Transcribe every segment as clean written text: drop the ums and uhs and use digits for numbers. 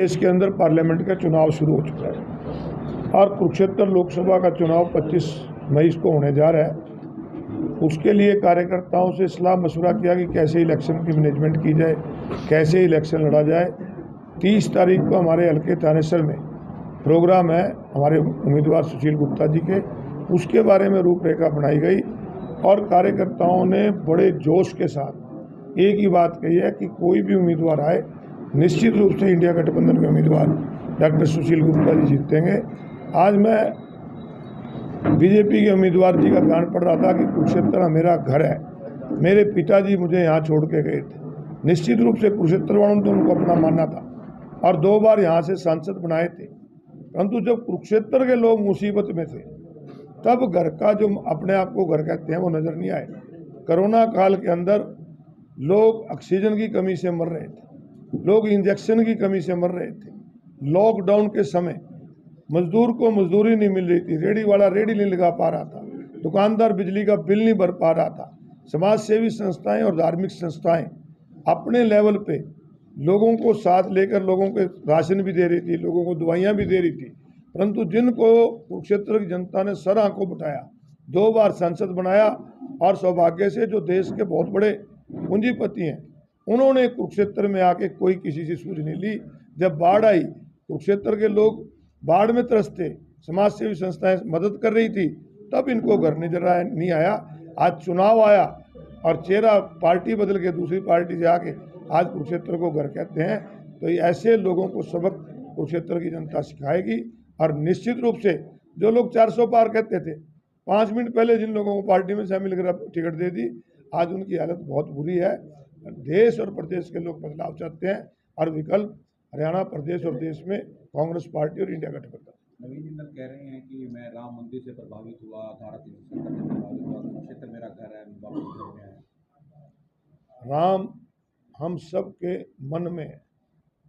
देश के अंदर पार्लियामेंट का चुनाव शुरू हो चुका है और कुरुक्षेत्र लोकसभा का चुनाव 25 मई को होने जा रहा है। उसके लिए कार्यकर्ताओं से सलाह मशवरा किया कि कैसे इलेक्शन की मैनेजमेंट की जाए, कैसे इलेक्शन लड़ा जाए। 30 तारीख को हमारे हल्के थानेसर में प्रोग्राम है हमारे उम्मीदवार सुशील गुप्ता जी के, उसके बारे में रूपरेखा बनाई गई और कार्यकर्ताओं ने बड़े जोश के साथ एक ही बात कही है कि कोई भी उम्मीदवार आए, निश्चित रूप से इंडिया गठबंधन के उम्मीदवार डॉक्टर सुशील गुप्ता जी जीतेंगे। आज मैं बीजेपी के उम्मीदवार जी का बयान पढ़ रहा था कि कुरुक्षेत्र मेरा घर है, मेरे पिताजी मुझे यहाँ छोड़ के गए थे। निश्चित रूप से कुरुक्षेत्र वालों ने तो उनको अपना मानना था और 2 बार यहाँ से सांसद बनाए थे, परंतु जब कुरुक्षेत्र के लोग मुसीबत में थे तब घर का जो अपने आप को घर कहते हैं वो नज़र नहीं आए। कोरोना काल के अंदर लोग ऑक्सीजन की कमी से मर रहे थे, लोग इंजेक्शन की कमी से मर रहे थे। लॉकडाउन के समय मजदूर को मजदूरी नहीं मिल रही थी, रेडी वाला रेडी नहीं लगा पा रहा था, दुकानदार बिजली का बिल नहीं भर पा रहा था। समाज सेवी संस्थाएं और धार्मिक संस्थाएं अपने लेवल पे लोगों को साथ लेकर लोगों के राशन भी दे रही थी, लोगों को दवाइयाँ भी दे रही थी, परंतु जिनको कुरुक्षेत्र की जनता ने सर आंखों बिठाया, 2 बार सांसद बनाया और सौभाग्य से जो देश के बहुत बड़े पूंजीपति हैं उन्होंने कुरुक्षेत्र में आके कोई किसी से सूझ नहीं ली। जब बाढ़ आई, कुरुक्षेत्र के लोग बाढ़ में त्रस्त थे, समाज सेवी संस्थाएं मदद कर रही थी, तब इनको घर नजर नहीं आया। आज चुनाव आया और चेहरा पार्टी बदल के दूसरी पार्टी से आके आज कुरुक्षेत्र को घर कहते हैं, तो ऐसे लोगों को सबक कुरुक्षेत्र की जनता सिखाएगी। और निश्चित रूप से जो लोग 400 पार कहते थे, 5 मिनट पहले जिन लोगों को पार्टी में शामिल कर टिकट दे दी, आज उनकी हालत बहुत बुरी है। देश और प्रदेश के लोग बदलाव चाहते हैं और विकल्प हरियाणा प्रदेश और देश में कांग्रेस पार्टी और इंडिया गठबंधन। नवीन जिंदल कह रहे हैं कि मैं राम मंदिर से प्रभावित हुआ, धारा 370 से प्रभावित हुआ, कुरुक्षेत्र मेरा घर है, वापस घर में है। राम हम सब के मन में,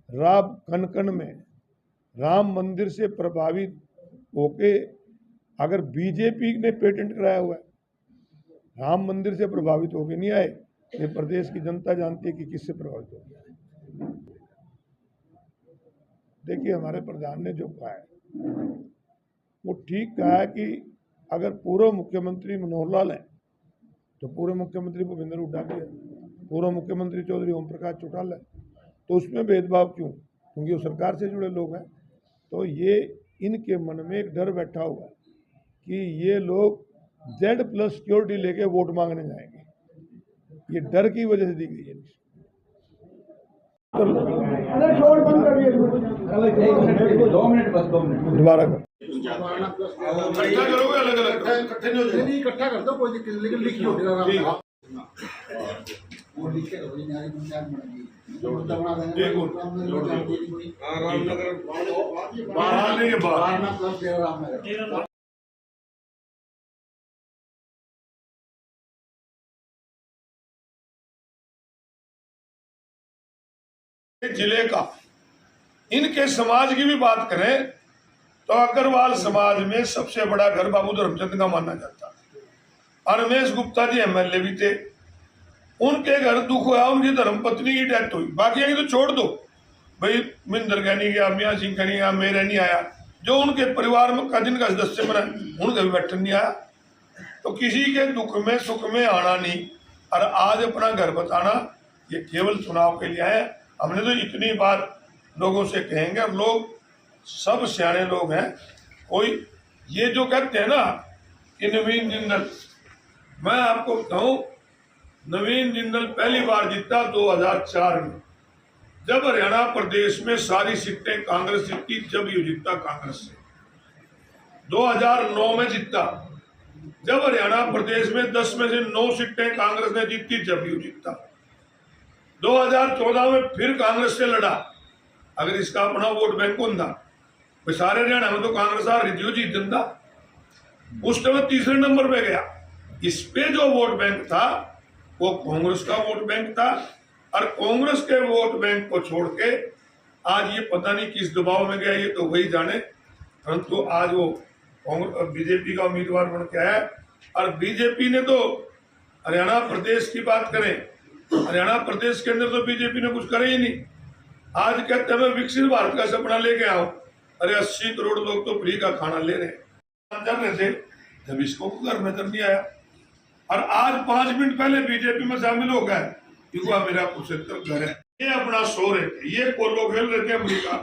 राम कण कण में। राम मंदिर से प्रभावित होके अगर बीजेपी ने पेटेंट कराया हुआ है, राम मंदिर से प्रभावित होके नहीं आए। ये प्रदेश की जनता जानती है कि किससे प्रभावित हो गया। देखिए, हमारे प्रधान ने जो कहा है वो ठीक कहा है कि अगर पूर्व मुख्यमंत्री मनोहर लाल है तो पूर्व मुख्यमंत्री भूपेंद्र हुड्डा भी है, पूर्व मुख्यमंत्री चौधरी ओम प्रकाश चौटाला है, तो उसमें भेदभाव क्यों? क्योंकि वो सरकार से जुड़े लोग हैं। तो ये इनके मन में एक डर बैठा हुआ है कि ये लोग Z+ सिक्योरिटी लेके वोट मांगने जाएंगे। ये डर की वजह से दी गई है। दोबारा करोगे, अलग अलग इकट्ठा कर दो, कोई लेकिन लिखी होगा। जिले का इनके समाज की भी बात करें तो अग्रवाल समाज में सबसे बड़ा घर बाबू धर्मचंद का माना जाता है और रमेश गुप्ता जी MLA भी थे। उनके घर दुख हुआ, उनकी धर्मपत्नी की डेथ हुई। बाकी तो छोड़ दो भाई, मिंदर का नहीं गया, मियाँ सिंह का नहीं गया, मेरा नहीं आया, जो उनके परिवार में का जिनका सदस्य बना उनका भी बैठन नहीं आया। तो किसी के दुख में सुख में आना नहीं और आज अपना घर बताना, ये केवल चुनाव के लिए आए। हमने तो इतनी बार लोगों से कहेंगे, और लोग सब सियाने लोग हैं। कोई ये जो कहते हैं ना कि नवीन जिंदल, मैं आपको बताऊं, नवीन जिंदल पहली बार जीता 2004 में, जब हरियाणा प्रदेश में सारी सीटें कांग्रेस जीती, जब ये जीता कांग्रेस से। 2009 में जीता, जब हरियाणा प्रदेश में 10 में से 9 सीटें कांग्रेस ने जीती, जब ये जीता। 2014 में फिर कांग्रेस से लड़ा। अगर इसका अपना वोट बैंक होता, सारे हरियाणा में तो कांग्रेस आ रही थी, जीत जनता उस समय 3रे नंबर पे गया। इस पे जो वोट बैंक था वो कांग्रेस का वोट बैंक था और कांग्रेस के वोट बैंक को छोड़ के आज ये पता नहीं किस दबाव में गया, ये तो वही जाने। परंतु आज वो बीजेपी का उम्मीदवार बन के आया और बीजेपी ने तो हरियाणा प्रदेश की बात करें, हरियाणा प्रदेश के अंदर तो बीजेपी ने कुछ करे ही नहीं। आज कहते हैं मैं विकसित भारत का सपना लेके आओ, अरे 80 करोड़ लोग तो फ्री का खाना ले रहे हैं जब रहे थे, जब इसको घर में तक नहीं आया। और आज 5 मिनट पहले बीजेपी में शामिल हो गया क्योंकि मेरा कुरुक्षेत्र घर है। ये अपना सो रहे थे, ये पोलो खेल रहे थे, अमरीका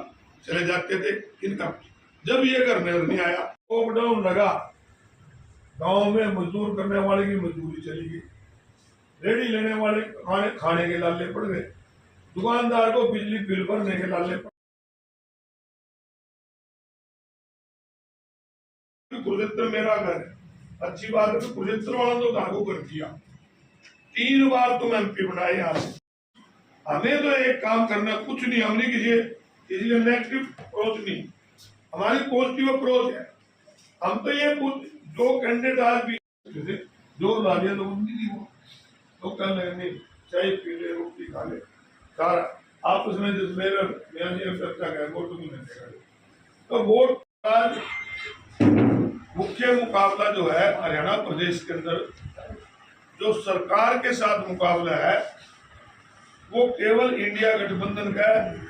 चले जाते थे इनका। जब ये घर में नहीं आया, लॉकडाउन लगा, गांव में मजदूर करने वाले की मजदूरी चली गई, रेडी लेने वाले खाने के लाले पड़ गए, दुकानदार को बिजली बिल भरने के लाले पड़। कुरुक्षेत्र मेरा घर है, अच्छी बात है। कुरुक्षेत्र वालों तो घर को कर दिया, 3 बार तुम एमपी बनाए यहाँ से। हमें तो एक काम करना, कुछ नहीं, हमने किसी नेगेटिव अप्रोच नहीं, हमारी पॉजिटिव अप्रोच है। हम तो ये जो कैंडिडेट आज भी जो लालिया लोग नहीं वो तो कल नहीं चाय पी ले, रोटी खा ले, सारा आपस में चर्चा कर वोट नहीं देगा। तो वोट आज मुख्य मुकाबला जो है हरियाणा प्रदेश के अंदर जो सरकार के साथ मुकाबला है वो केवल इंडिया गठबंधन का है।